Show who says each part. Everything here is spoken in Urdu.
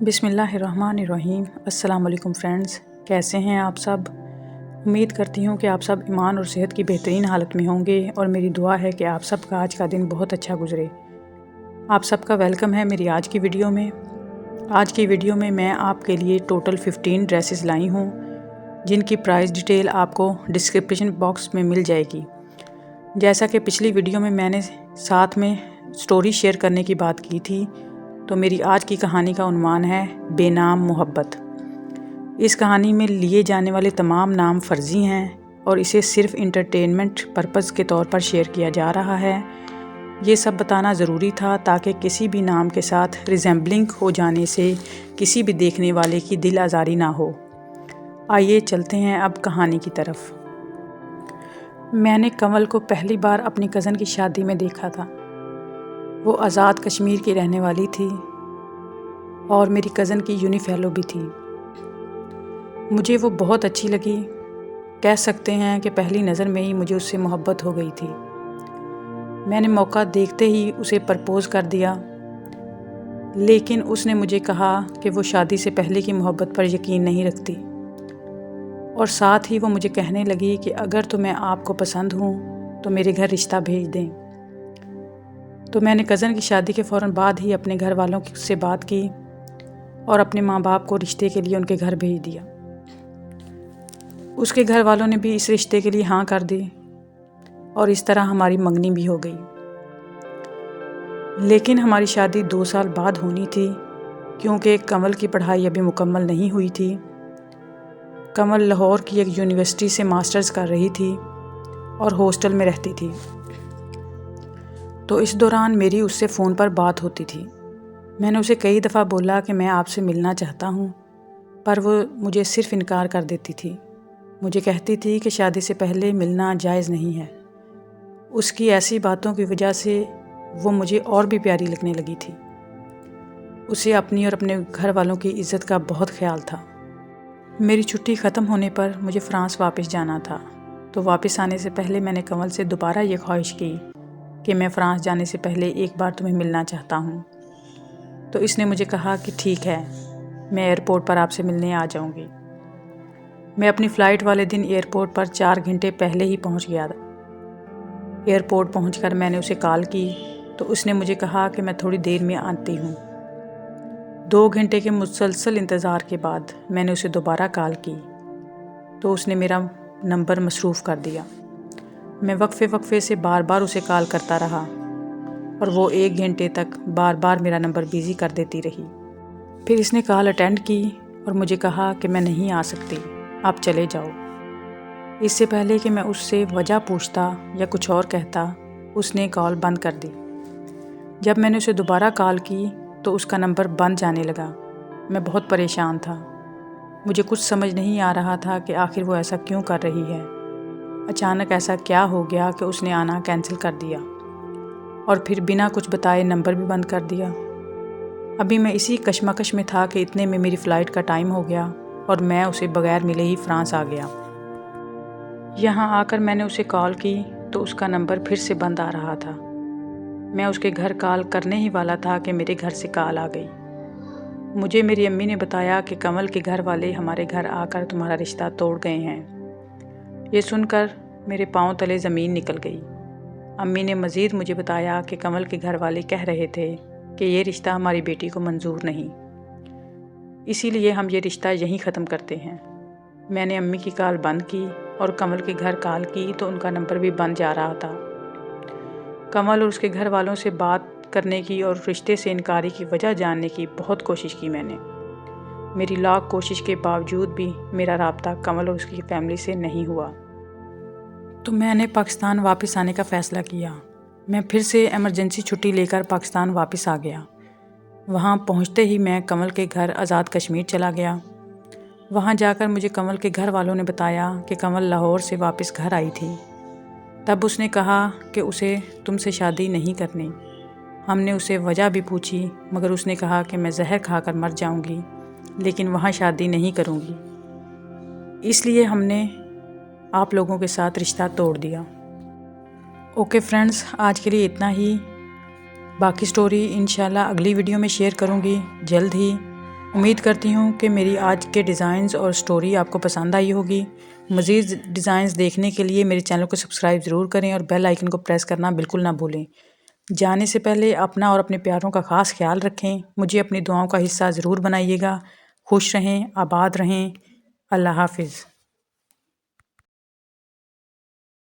Speaker 1: بسم اللہ الرحمن الرحیم۔ السلام علیکم فرینڈز، کیسے ہیں آپ سب؟ امید کرتی ہوں کہ آپ سب ایمان اور صحت کی بہترین حالت میں ہوں گے، اور میری دعا ہے کہ آپ سب کا آج کا دن بہت اچھا گزرے۔ آپ سب کا ویلکم ہے میری آج کی ویڈیو میں۔ آج کی ویڈیو میں میں آپ کے لیے ٹوٹل 15 ڈریسز لائی ہوں، جن کی پرائس ڈیٹیل آپ کو ڈسکرپشن باکس میں مل جائے گی۔ جیسا کہ پچھلی ویڈیو میں نے ساتھ میں سٹوری شیئر کرنے کی بات کی تھی، تو میری آج کی کہانی کا عنوان ہے بے نام محبت۔ اس کہانی میں لیے جانے والے تمام نام فرضی ہیں، اور اسے صرف انٹرٹینمنٹ پرپز کے طور پر شیئر کیا جا رہا ہے۔ یہ سب بتانا ضروری تھا تاکہ کسی بھی نام کے ساتھ ریزمبلنگ ہو جانے سے کسی بھی دیکھنے والے کی دل آزاری نہ ہو۔ آئیے چلتے ہیں اب کہانی کی طرف۔ میں نے کنول کو پہلی بار اپنی کزن کی شادی میں دیکھا تھا۔ وہ آزاد کشمیر کی رہنے والی تھی اور میری کزن کی یونی فیلو بھی تھی۔ مجھے وہ بہت اچھی لگی۔ کہہ سکتے ہیں کہ پہلی نظر میں ہی مجھے اس سے محبت ہو گئی تھی۔ میں نے موقع دیکھتے ہی اسے پرپوز کر دیا، لیکن اس نے مجھے کہا کہ وہ شادی سے پہلے کی محبت پر یقین نہیں رکھتی، اور ساتھ ہی وہ مجھے کہنے لگی کہ اگر تو میں آپ کو پسند ہوں تو میرے گھر رشتہ بھیج دیں۔ تو میں نے کزن کی شادی کے فوراً بعد ہی اپنے گھر والوں سے بات کی اور اپنے ماں باپ کو رشتے کے لیے ان کے گھر بھیج دیا۔ اس کے گھر والوں نے بھی اس رشتے کے لیے ہاں کر دی، اور اس طرح ہماری منگنی بھی ہو گئی۔ لیکن ہماری شادی 2 سال بعد ہونی تھی، کیونکہ کنول کی پڑھائی ابھی مکمل نہیں ہوئی تھی۔ کنول لاہور کی ایک یونیورسٹی سے ماسٹرز کر رہی تھی اور ہاسٹل میں رہتی تھی۔ تو اس دوران میری اس سے فون پر بات ہوتی تھی۔ میں نے اسے کئی دفعہ بولا کہ میں آپ سے ملنا چاہتا ہوں، پر وہ مجھے صرف انکار کر دیتی تھی۔ مجھے کہتی تھی کہ شادی سے پہلے ملنا جائز نہیں ہے۔ اس کی ایسی باتوں کی وجہ سے وہ مجھے اور بھی پیاری لگنے لگی تھی۔ اسے اپنی اور اپنے گھر والوں کی عزت کا بہت خیال تھا۔ میری چھٹی ختم ہونے پر مجھے فرانس واپس جانا تھا، تو واپس آنے سے پہلے میں نے کنول سے دوبارہ یہ خواہش کی کہ میں فرانس جانے سے پہلے ایک بار تمہیں ملنا چاہتا ہوں۔ تو اس نے مجھے کہا کہ ٹھیک ہے، میں ایئرپورٹ پر آپ سے ملنے آ جاؤں گی۔ میں اپنی فلائٹ والے دن ایئرپورٹ پر 4 گھنٹے پہلے ہی پہنچ گیا۔ ایئرپورٹ پہنچ کر میں نے اسے کال کی تو اس نے مجھے کہا کہ میں تھوڑی دیر میں آتی ہوں۔ 2 گھنٹے کے مسلسل انتظار کے بعد میں نے اسے دوبارہ کال کی تو اس نے میرا نمبر مصروف کر دیا۔ میں وقفے سے بار بار اسے کال کرتا رہا، اور وہ 1 گھنٹے تک بار بار میرا نمبر بیزی کر دیتی رہی۔ پھر اس نے کال اٹینڈ کی اور مجھے کہا کہ میں نہیں آ سکتی، آپ چلے جاؤ۔ اس سے پہلے کہ میں اس سے وجہ پوچھتا یا کچھ اور کہتا، اس نے کال بند کر دی۔ جب میں نے اسے دوبارہ کال کی تو اس کا نمبر بند جانے لگا۔ میں بہت پریشان تھا۔ مجھے کچھ سمجھ نہیں آ رہا تھا کہ آخر وہ ایسا کیوں کر رہی ہے۔ اچانک ایسا کیا ہو گیا کہ اس نے آنا کینسل کر دیا، اور پھر بنا کچھ بتائے نمبر بھی بند کر دیا۔ ابھی میں اسی کشمکش میں تھا کہ اتنے میں میری فلائٹ کا ٹائم ہو گیا، اور میں اسے بغیر ملے ہی فرانس آ گیا۔ یہاں آ کر میں نے اسے کال کی تو اس کا نمبر پھر سے بند آ رہا تھا۔ میں اس کے گھر کال کرنے ہی والا تھا کہ میرے گھر سے کال آ گئی۔ مجھے میری امی نے بتایا کہ کنول کے گھر والے ہمارے گھر آ کر تمہارا رشتہ توڑ گئے ہیں۔ یہ سن کر میرے پاؤں تلے زمین نکل گئی۔ امی نے مزید مجھے بتایا کہ کنول کے گھر والے کہہ رہے تھے کہ یہ رشتہ ہماری بیٹی کو منظور نہیں، اسی لیے ہم یہ رشتہ یہیں ختم کرتے ہیں۔ میں نے امی کی کال بند کی اور کنول کے گھر کال کی تو ان کا نمبر بھی بند جا رہا تھا۔ کنول اور اس کے گھر والوں سے بات کرنے کی اور رشتے سے انکاری کی وجہ جاننے کی بہت کوشش کی میں نے۔ میری لاکھ کوشش کے باوجود بھی میرا رابطہ کنول اور اس کی فیملی سے نہیں ہوا۔ تو میں نے پاکستان واپس آنے کا فیصلہ کیا۔ میں پھر سے ایمرجنسی چھٹی لے کر پاکستان واپس آ گیا۔ وہاں پہنچتے ہی میں کنول کے گھر آزاد کشمیر چلا گیا۔ وہاں جا کر مجھے کنول کے گھر والوں نے بتایا کہ کنول لاہور سے واپس گھر آئی تھی۔ تب اس نے کہا کہ اسے تم سے شادی نہیں کرنی۔ ہم نے اسے وجہ بھی پوچھی، مگر اس نے کہا کہ میں زہر کھا کر مر جاؤں گی، لیکن وہاں شادی نہیں کروں گی، اس لیے ہم نے آپ لوگوں کے ساتھ رشتہ توڑ دیا۔ اوکے فرینڈز، آج کے لیے اتنا ہی۔ باقی سٹوری انشاءاللہ اگلی ویڈیو میں شیئر کروں گی جلد ہی۔ امید کرتی ہوں کہ میری آج کے ڈیزائنز اور سٹوری آپ کو پسند آئی ہوگی۔ مزید ڈیزائنز دیکھنے کے لیے میرے چینل کو سبسکرائب ضرور کریں اور بیل آئیکن کو پریس کرنا بالکل نہ بھولیں۔ جانے سے پہلے اپنا اور اپنے پیاروں کا خاص خیال رکھیں۔ مجھے اپنی دعاؤں کا حصہ ضرور بنائیے گا۔ خوش رہیں، آباد رہیں۔ اللہ حافظ۔